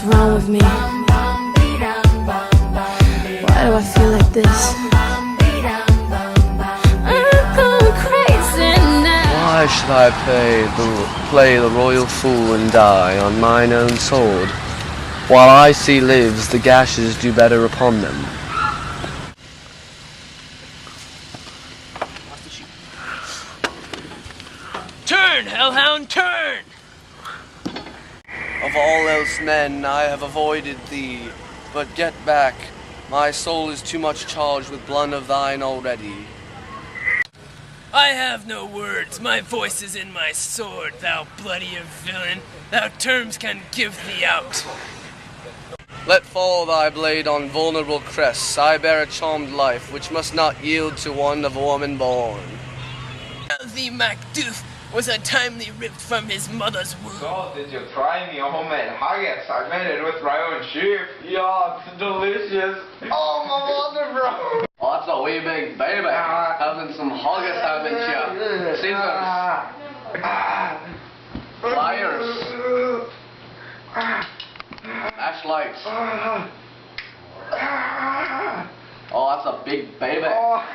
wrong with me? Why do I feel like this? I'm going crazy now. Why should I play the royal fool and die on mine own sword? While I see lives, the gashes do better upon them. Turn, hellhound, turn! Of all else men, I have avoided thee, but get back. My soul is too much charged with blood of thine already. I have no words, my voice is in my sword, thou bloody villain, thou terms can give thee out. Let fall thy blade on vulnerable crests. I bear a charmed life, which must not yield to one of woman born. The Macbeth was untimely ripped from his mother's womb. So, did you try me homemade haggis? I made it with my own sheep. Yeah, it's delicious. Oh, my mother, bro. Oh, that's a wee big baby. Having some haggis, haven't you? Scissors. Pliers. Flashlights. Oh, that's a big baby.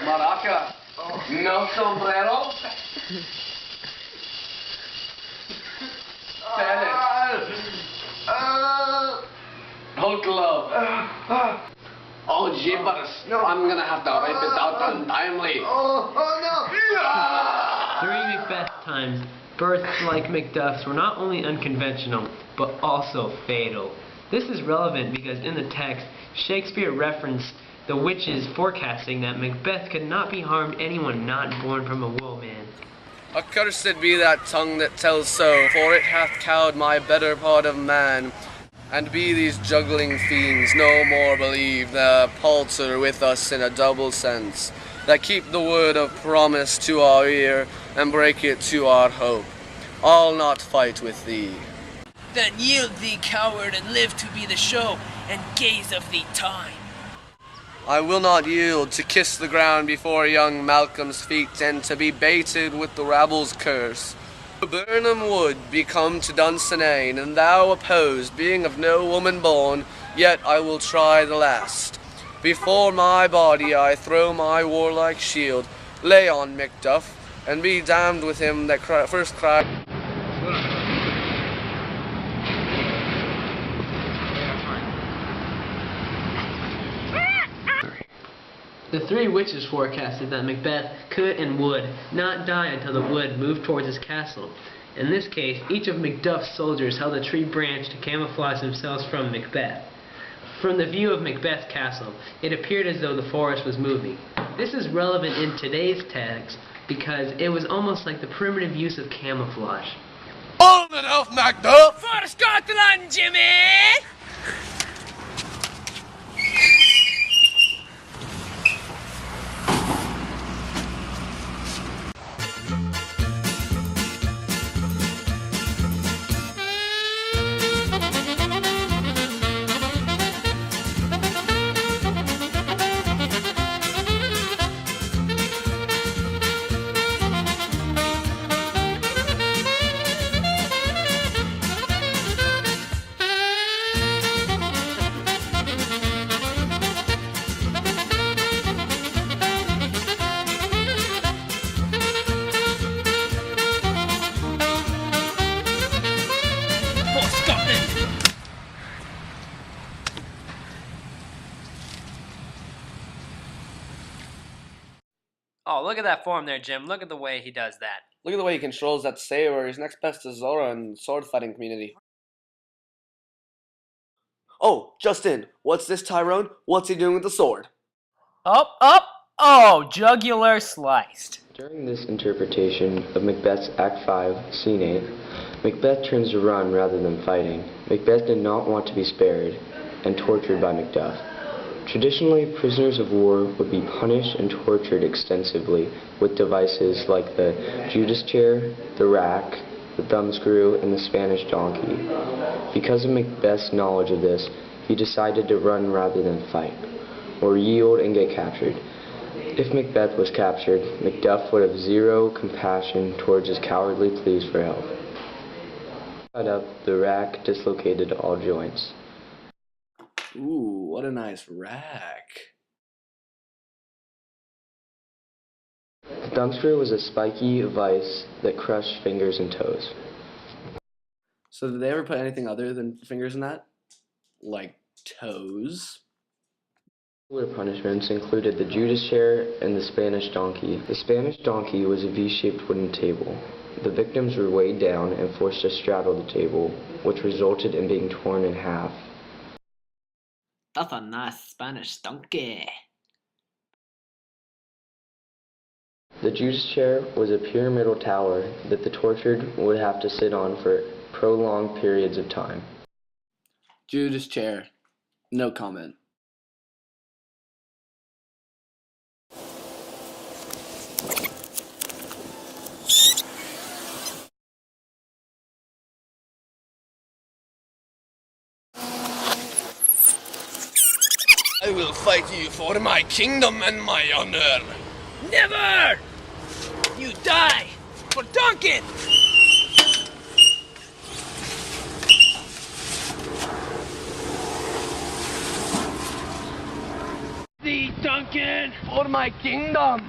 Maraca. No sombrero. Tennis. Hulk glove. Oh, jeepers. I'm gonna have to rip it out untimely. During Macbeth times, births like Macduff's were not only unconventional, but also fatal. This is relevant because in the text, Shakespeare referenced the witches forecasting that Macbeth could not be harmed anyone not born from a woman. Accursed be that tongue that tells so, for it hath cowed my better part of man. And be these juggling fiends no more believe, that palter with us in a double sense, that keep the word of promise to our ear, and break it to our hope. I'll not fight with thee. Then yield thee, coward, and live to be the show, and gaze of thee time. I will not yield to kiss the ground before young Malcolm's feet, and to be baited with the rabble's curse. Burnham wood be come to Dunsinane, and thou opposed, being of no woman born, yet I will try the last. Before my body I throw my warlike shield, lay on Macduff, and be damned with him that first cried. The three witches forecasted that Macbeth could and would not die until the wood moved towards his castle. In this case, each of Macduff's soldiers held a tree branch to camouflage themselves from Macbeth. From the view of Macbeth's castle, it appeared as though the forest was moving. This is relevant in today's text because it was almost like the primitive use of camouflage. On and off, Macduff! For Scotland, Jimmy! Oh, look at that form there, Jim. Look at the way he does that. Look at the way he controls that saber. He's next best to Zora in the sword fighting community. Oh, just in. What's this, Tyrone? What's he doing with the sword? Up, up! Oh, jugular sliced. During this interpretation of Macbeth's Act 5, Scene 8, Macbeth turns to run rather than fighting. Macbeth did not want to be spared and tortured by Macduff. Traditionally, prisoners of war would be punished and tortured extensively with devices like the Judas chair, the rack, the thumbscrew, and the Spanish donkey. Because of Macbeth's knowledge of this, he decided to run rather than fight, or yield and get captured. If Macbeth was captured, Macduff would have zero compassion towards his cowardly pleas for help. Cut up, the rack dislocated all joints. Ooh, what a nice rack. The dumpster was a spiky vice that crushed fingers and toes. So did they ever put anything other than fingers in that? Like toes? Other punishments included the Judas chair and the Spanish donkey. The Spanish donkey was a V-shaped wooden table. The victims were weighed down and forced to straddle the table, which resulted in being torn in half. That's a nice Spanish donkey. The Judas chair was a pyramidal tower that the tortured would have to sit on for prolonged periods of time. Judas chair. No comment. I will fight you for my kingdom and my honor. Never! You die for Duncan! The Duncan! For my kingdom.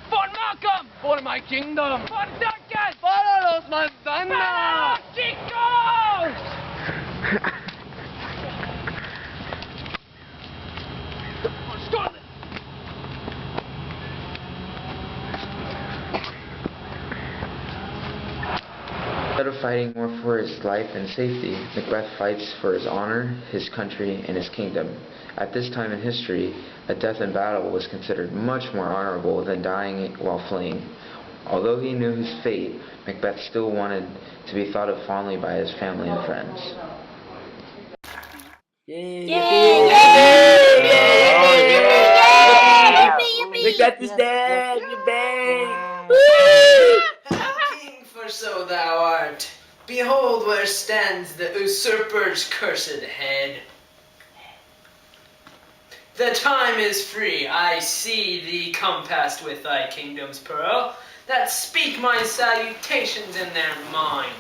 For Malcolm! For my kingdom. For Duncan! Para los manzanas. ¡Para, chicos! For Scarlet! Instead of fighting more for his life and safety, Macbeth fights for his honor, his country, and his kingdom. At this time in history, a death in battle was considered much more honorable than dying while fleeing. Although he knew his fate, Macbeth still wanted to be thought of fondly by his family and friends. Macbeth is dead! You bang! King, for so thou art. Behold where stands the usurper's cursed head. The time is free. I see thee compassed with thy kingdom's pearl, that speak my salutations in their mind.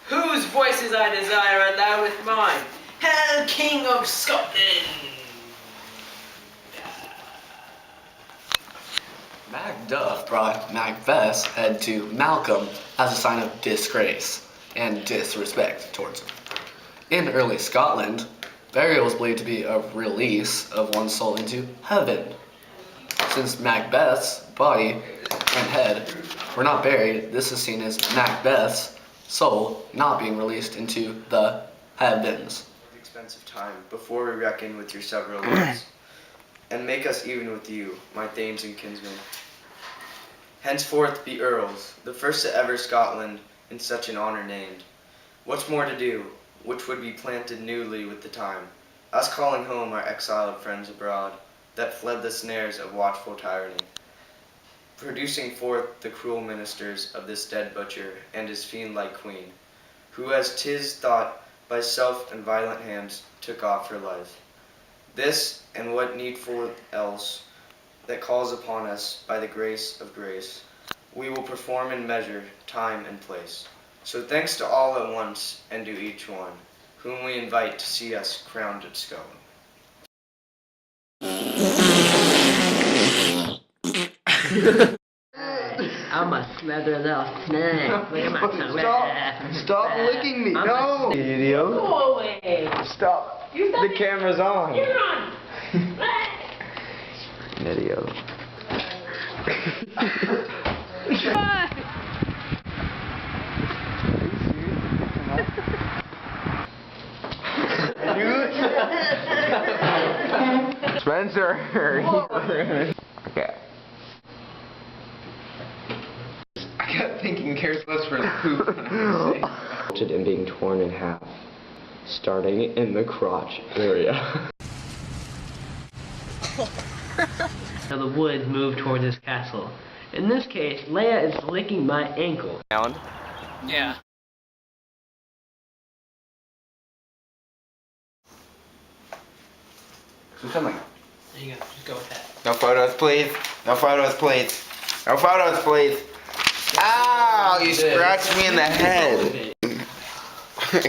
Whose voices I desire aloud with mine. Hail, King of Scotland! Macduff brought Macbeth's head to Malcolm as a sign of disgrace and disrespect towards him. In early Scotland, burial was believed to be a release of one's soul into heaven. Since Macbeth's body and head were not buried, this is seen as Macbeth's soul not being released into the heavens. Expensive time, before we reckon with your several lords, and make us even with you, my thanes and kinsmen. Henceforth be earls, the first that ever Scotland in such an honour named. What's more to do, which would be planted newly with the time, us calling home our exiled friends abroad, that fled the snares of watchful tyranny, producing forth the cruel ministers of this dead butcher and his fiend-like queen, who as 'tis thought by self and violent hands took off her life. This, and what needful else, that calls upon us by the grace of grace, we will perform in measure, time, and place. So thanks to all at once, and to each one, whom we invite to see us crowned at Scone. I'm a slither little snake. Look at my tongue. Stop licking me, no! Idiot. Go away. Stop, the camera's on. You're on. Video. Spencer! Okay. I kept thinking cares less for the poop. Resulted in being torn in half, starting in the crotch area. Now the woods move towards his castle. In this case, Leia is licking my ankle. Yeah. There you go. Just go with that. No photos, please. No photos, please. No photos, please. Ow! You scratched me in the head. Don't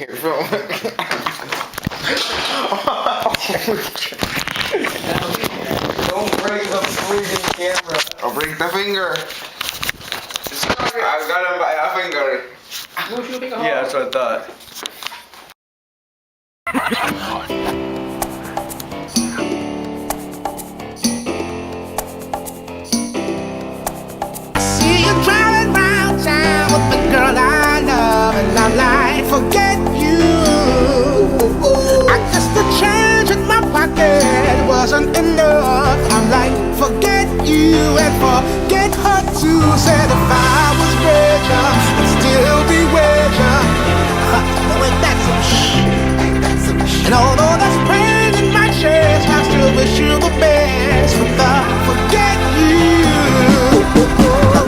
break the freaking camera. I'll break the finger. I've got him by a finger. Yeah, that's what I thought. See you driving round town with the girl I love, and I'm like, forget you. I guess the change in my pocket wasn't enough. I'm like, forget you and forget her too. Said if I